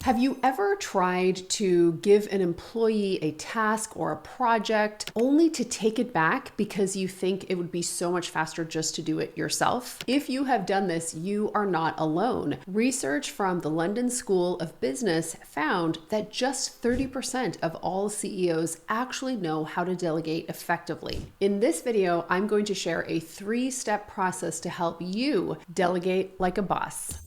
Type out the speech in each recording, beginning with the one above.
Have you ever tried to give an employee a task or a project only to take it back because you think it would be so much faster just to do it yourself? If you have done this, you are not alone. Research from the London School of Business found that just 30% of all CEOs actually know how to delegate effectively. In this video, I'm going to share a 3-step process to help you delegate like a boss.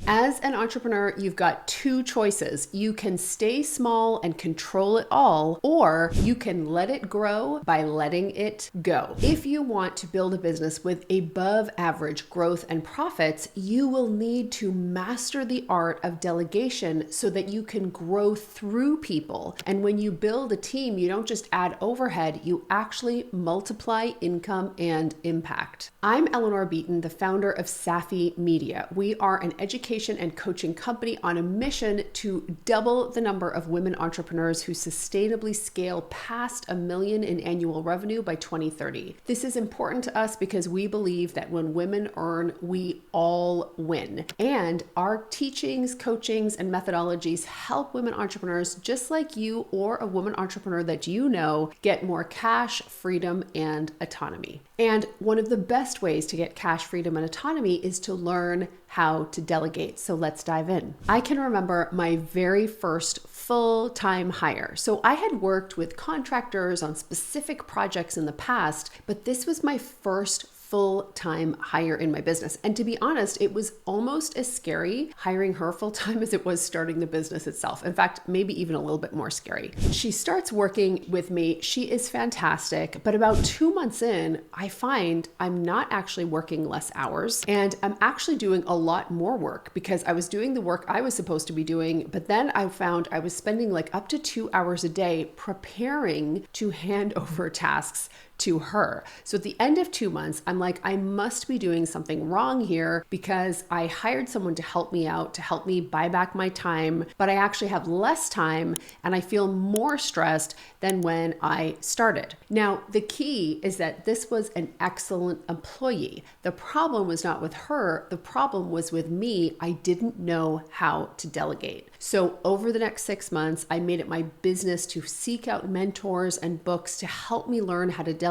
As an entrepreneur, you've got 2 choices. You can stay small and control it all, or you can let it grow by letting it go. If you want to build a business with above average growth and profits, you will need to master the art of delegation so that you can grow through people. And when you build a team, you don't just add overhead, you actually multiply income and impact. I'm Eleanor Beaton, the founder of Safi Media. We are an education and coaching company on a mission to double the number of women entrepreneurs who sustainably scale past $1 million in annual revenue by 2030. This is important to us because we believe that when women earn, we all win. And our teachings, coachings, and methodologies help women entrepreneurs just like you or a woman entrepreneur that you know get more cash, freedom, and autonomy. And one of the best ways to get cash, freedom, and autonomy is to learn how to delegate. So let's dive in. I can remember my very first full-time hire. So I had worked with contractors on specific projects in the past, but this was my first full-time hire in my business. And to be honest, it was almost as scary hiring her full-time as it was starting the business itself. In fact, maybe even a little bit more scary. She starts working with me. She is fantastic. But about 2 months in, I find I'm not actually working less hours and I'm actually doing a lot more work because I was doing the work I was supposed to be doing. But then I found I was spending like up to 2 hours a day preparing to hand over tasks to her. So at the end of 2 months, I'm like, I must be doing something wrong here because I hired someone to help me out, to help me buy back my time, but I actually have less time and I feel more stressed than when I started. Now, the key is that this was an excellent employee. The problem was not with her. The problem was with me. I didn't know how to delegate. So over the next 6 months, I made it my business to seek out mentors and books to help me learn how to delegate.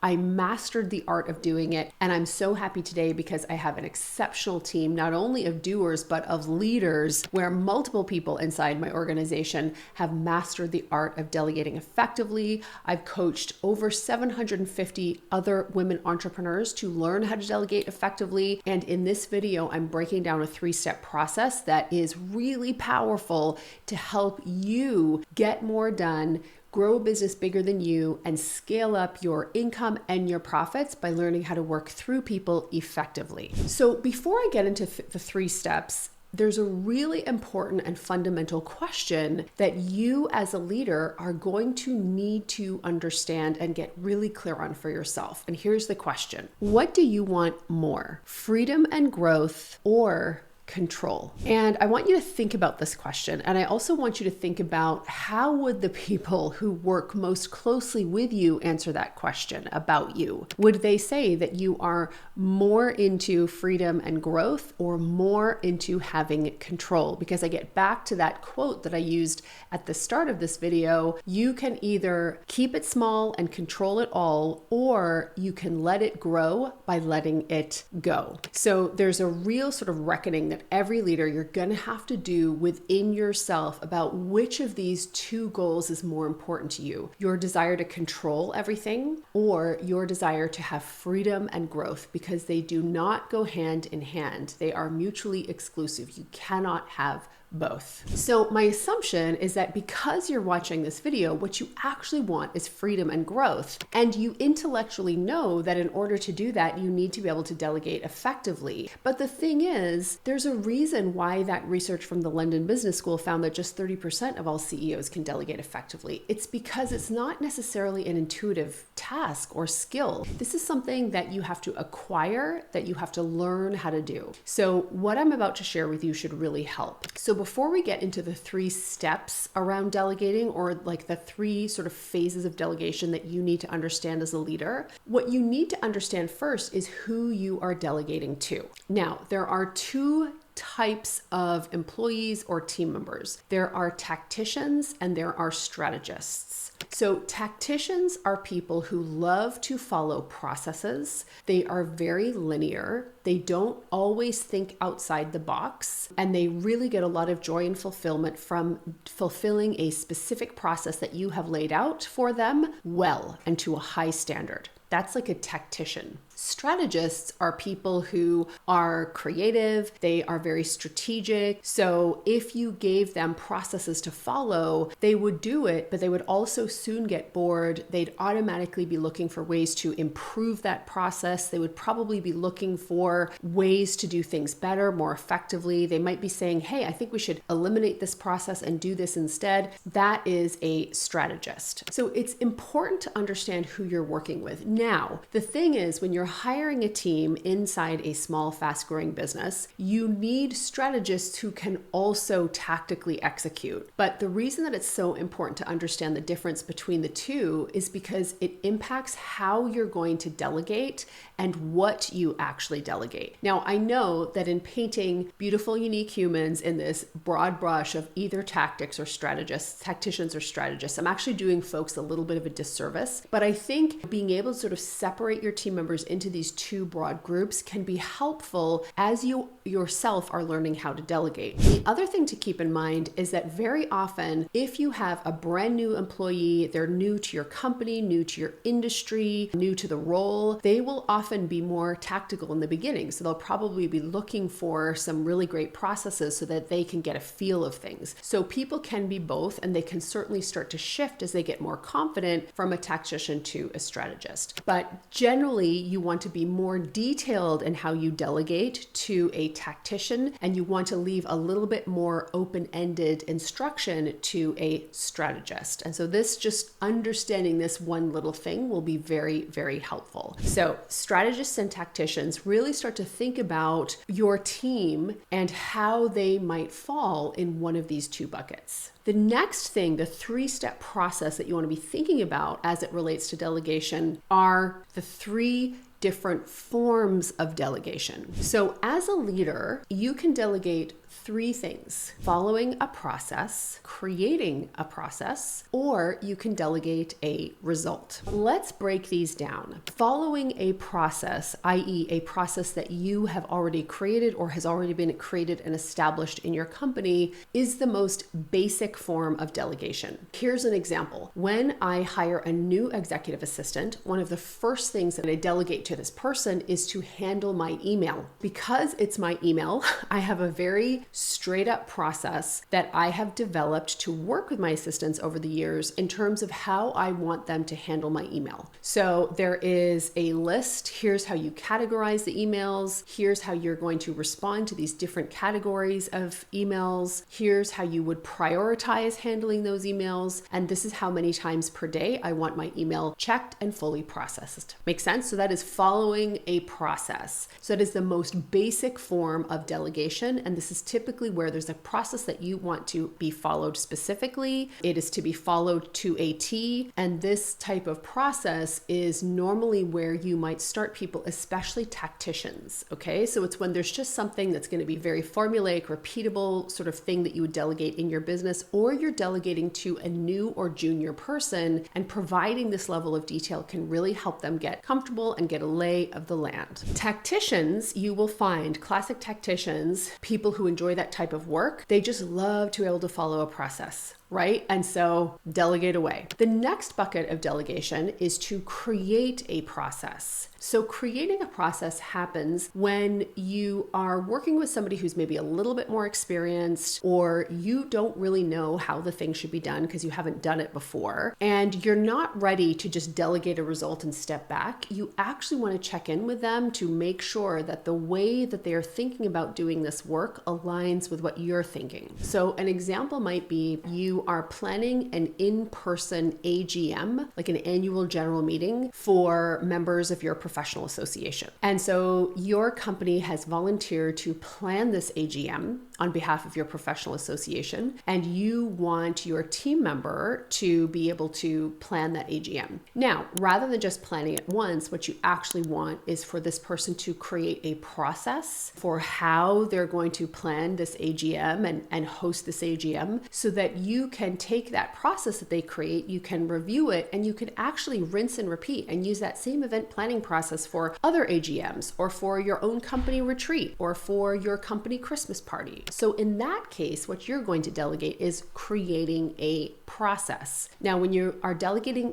I mastered the art of doing it. And I'm so happy today because I have an exceptional team, not only of doers, but of leaders, where multiple people inside my organization have mastered the art of delegating effectively. I've coached over 750 other women entrepreneurs to learn how to delegate effectively. And in this video, I'm breaking down a 3-step process that is really powerful to help you get more done, grow a business bigger than you, and scale up your income and your profits by learning how to work through people effectively. So before I get into the 3 steps, there's a really important and fundamental question that you as a leader are going to need to understand and get really clear on for yourself. And here's the question. What do you want more? Freedom and growth or control? And I want you to think about this question. And I also want you to think about how would the people who work most closely with you answer that question about you? Would they say that you are more into freedom and growth or more into having control? Because I get back to that quote that I used at the start of this video. You can either keep it small and control it all, or you can let it grow by letting it go. So there's a real sort of reckoning that every leader, you're going to have to do within yourself about which of these 2 goals is more important to you. Your desire to control everything or your desire to have freedom and growth, because they do not go hand in hand. They are mutually exclusive. You cannot have both. So my assumption is that because you're watching this video, what you actually want is freedom and growth. And you intellectually know that in order to do that, you need to be able to delegate effectively. But the thing is, there's a reason why that research from the London Business School found that just 30% of all CEOs can delegate effectively. It's because it's not necessarily an intuitive task or skill. This is something that you have to acquire, that you have to learn how to do. So what I'm about to share with you should really help. So before we get into the 3 steps around delegating, or like the 3 sort of phases of delegation that you need to understand as a leader, what you need to understand first is who you are delegating to. Now, there are 2 types of employees or team members. There are tacticians and there are strategists. So tacticians are people who love to follow processes. They are very linear. They don't always think outside the box, and they really get a lot of joy and fulfillment from fulfilling a specific process that you have laid out for them well and to a high standard. That's like a tactician. Strategists are people who are creative, they are very strategic. So if you gave them processes to follow, they would do it, but they would also soon get bored. They'd automatically be looking for ways to improve that process. They would probably be looking for ways to do things better, more effectively. They might be saying, hey, I think we should eliminate this process and do this instead. That is a strategist. So it's important to understand who you're working with. Now, the thing is, when you're hiring a team inside a small, fast-growing business, you need strategists who can also tactically execute. But the reason that it's so important to understand the difference between the two is because it impacts how you're going to delegate and what you actually delegate. Now, I know that in painting beautiful, unique humans in this broad brush of either tactics or strategists, tacticians or strategists, I'm actually doing folks a little bit of a disservice. But I think being able to sort of separate your team members into these two broad groups can be helpful as you yourself are learning how to delegate. The other thing to keep in mind is that very often, if you have a brand new employee, they're new to your company, new to your industry, new to the role, they will often be more tactical in the beginning. So they'll probably be looking for some really great processes so that they can get a feel of things. So people can be both, and they can certainly start to shift as they get more confident from a tactician to a strategist. But generally, you want to be more detailed in how you delegate to a tactician, and you want to leave a little bit more open-ended instruction to a strategist. And so just understanding this one little thing will be very, very helpful. So strategists and tacticians really start to think about your team and how they might fall in one of these two buckets. The next thing, the 3-step process that you want to be thinking about as it relates to delegation, are the 3 different forms of delegation. So as a leader, you can delegate 3 things: following a process, creating a process, or you can delegate a result. Let's break these down. Following a process, i.e. a process that you have already created or has already been created and established in your company, is the most basic form of delegation. Here's an example. When I hire a new executive assistant, one of the first things that I delegate to this person is to handle my email. Because it's my email, I have a very straight up process that I have developed to work with my assistants over the years in terms of how I want them to handle my email. So there is a list. Here's how you categorize the emails. Here's how you're going to respond to these different categories of emails. Here's how you would prioritize handling those emails. And this is how many times per day I want my email checked and fully processed. Make sense? So that is following a process. So that is the most basic form of delegation. And this is typically where there's a process that you want to be followed specifically. It is to be followed to a T. And this type of process is normally where you might start people, especially tacticians. Okay. So it's when there's just something that's going to be very formulaic, repeatable sort of thing that you would delegate in your business, or you're delegating to a new or junior person, and providing this level of detail can really help them get comfortable and get a lay of the land. Tacticians, you will find classic tacticians, people who enjoy that type of work, they just love to be able to follow a process, right? And so delegate away. The next bucket of delegation is to create a process. So creating a process happens when you are working with somebody who's maybe a little bit more experienced, or you don't really know how the thing should be done because you haven't done it before, and you're not ready to just delegate a result and step back. You actually want to check in with them to make sure that the way that they are thinking about doing this work aligns with what you're thinking. So an example might be you you are planning an in-person AGM, like an annual general meeting for members of your professional association. And so your company has volunteered to plan this AGM on behalf of your professional association, and you want your team member to be able to plan that AGM. Now, rather than just planning it once, what you actually want is for this person to create a process for how they're going to plan this AGM and host this AGM, so that you can take that process that they create, you can review it, and you can actually rinse and repeat and use that same event planning process for other AGMs, or for your own company retreat, or for your company Christmas party. So in that case, what you're going to delegate is creating a process. Now, when you are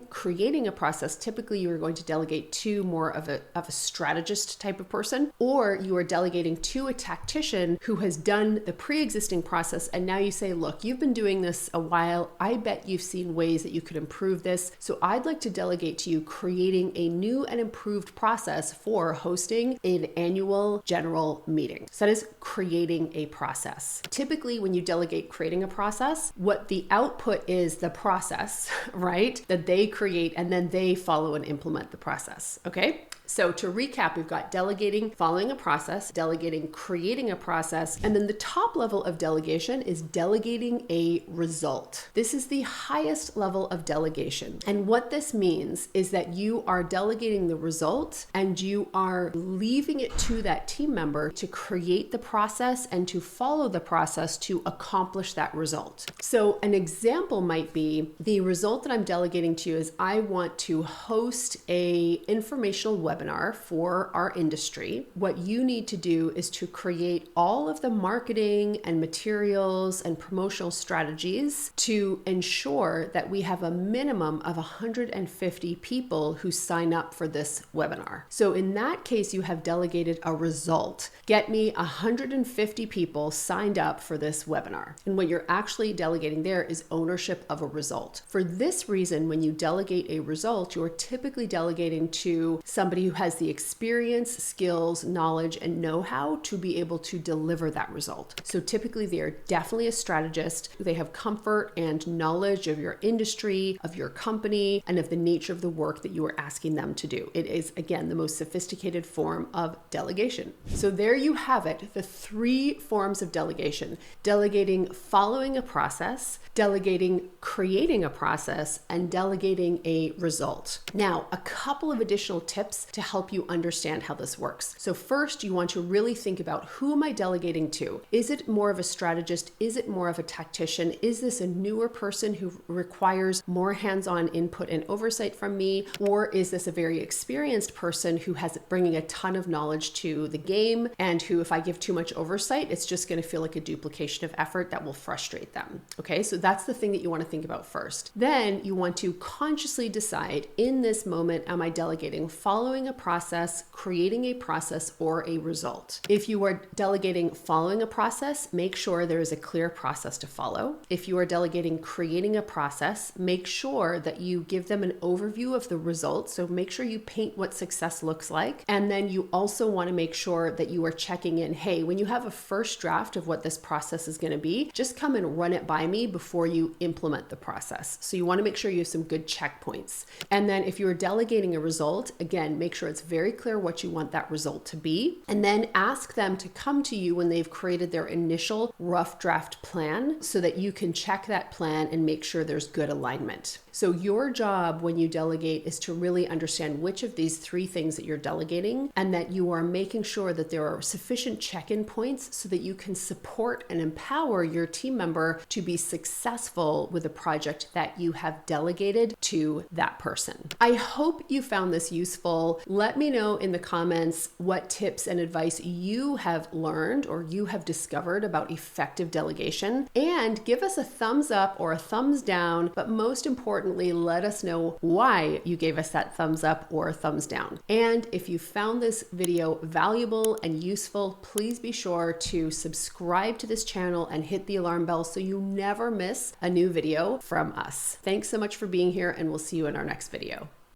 creating a process, typically you are going to delegate to more of a strategist type of person, or you are delegating to a tactician who has done the pre-existing process. And now you say, look, you've been doing this a while. I bet you've seen ways that you could improve this. So I'd like to delegate to you creating a new and improved process for hosting an annual general meeting. So that is creating a process. Typically, when you delegate creating a process, what the output is the process, right? That they create, and then they follow and implement the process. Okay? So to recap, we've got delegating, following a process, delegating, creating a process, and then the top level of delegation is delegating a result. This is the highest level of delegation. And what this means is that you are delegating the result and you are leaving it to that team member to create the process and to follow the process to accomplish that result. So an example might be, the result that I'm delegating to you is I want to host a informational webinar for our industry. What you need to do is to create all of the marketing and materials and promotional strategies to ensure that we have a minimum of 150 people who sign up for this webinar. So in that case, you have delegated a result. Get me 150 people signed up for this webinar. And what you're actually delegating there is ownership of a result. For this reason, when you delegate a result, you're typically delegating to somebody who has the experience, skills, knowledge, and know-how to be able to deliver that result. So typically they are definitely a strategist. They have comfort and knowledge of your industry, of your company, and of the nature of the work that you are asking them to do. It is, again, the most sophisticated form of delegation. So there you have it, the 3 forms of delegation: delegating following a process, delegating creating a process, and delegating a result. Now, a couple of additional tips to help you understand how this works. So first, you want to really think about, who am I delegating to? Is it more of a strategist? Is it more of a tactician? Is this a newer person who requires more hands-on input and oversight from me? Or is this a very experienced person who has bringing a ton of knowledge to the game, and who, if I give too much oversight, it's just going to feel like a duplication of effort that will frustrate them? Okay, so that's the thing that you want to think about first. Then you want to consciously decide, in this moment, am I delegating following a process, creating a process, or a result? If you are delegating following a process, make sure there is a clear process to follow. If you are delegating creating a process, make sure that you give them an overview of the results. So make sure you paint what success looks like. And then you also want to make sure that you are checking in, hey, when you have a first draft of what this process is going to be, just come and run it by me before you implement the process. So you want to make sure you have some good checkpoints. And then if you are delegating a result, again, make sure it's very clear what you want that result to be. And then ask them to come to you when they've created their initial rough draft plan, so that you can check that plan and make sure there's good alignment. So your job when you delegate is to really understand which of these 3 things that you're delegating, and that you are making sure that there are sufficient check-in points so that you can support and empower your team member to be successful with a project that you have delegated to that person. I hope you found this useful. Let me know in the comments what tips and advice you have learned or you have discovered about effective delegation, and give us a thumbs up or a thumbs down, but most importantly, let us know why you gave us that thumbs up or thumbs down. And if you found this video valuable and useful, please be sure to subscribe to this channel and hit the alarm bell so you never miss a new video from us. Thanks so much for being here, and we'll see you in our next video.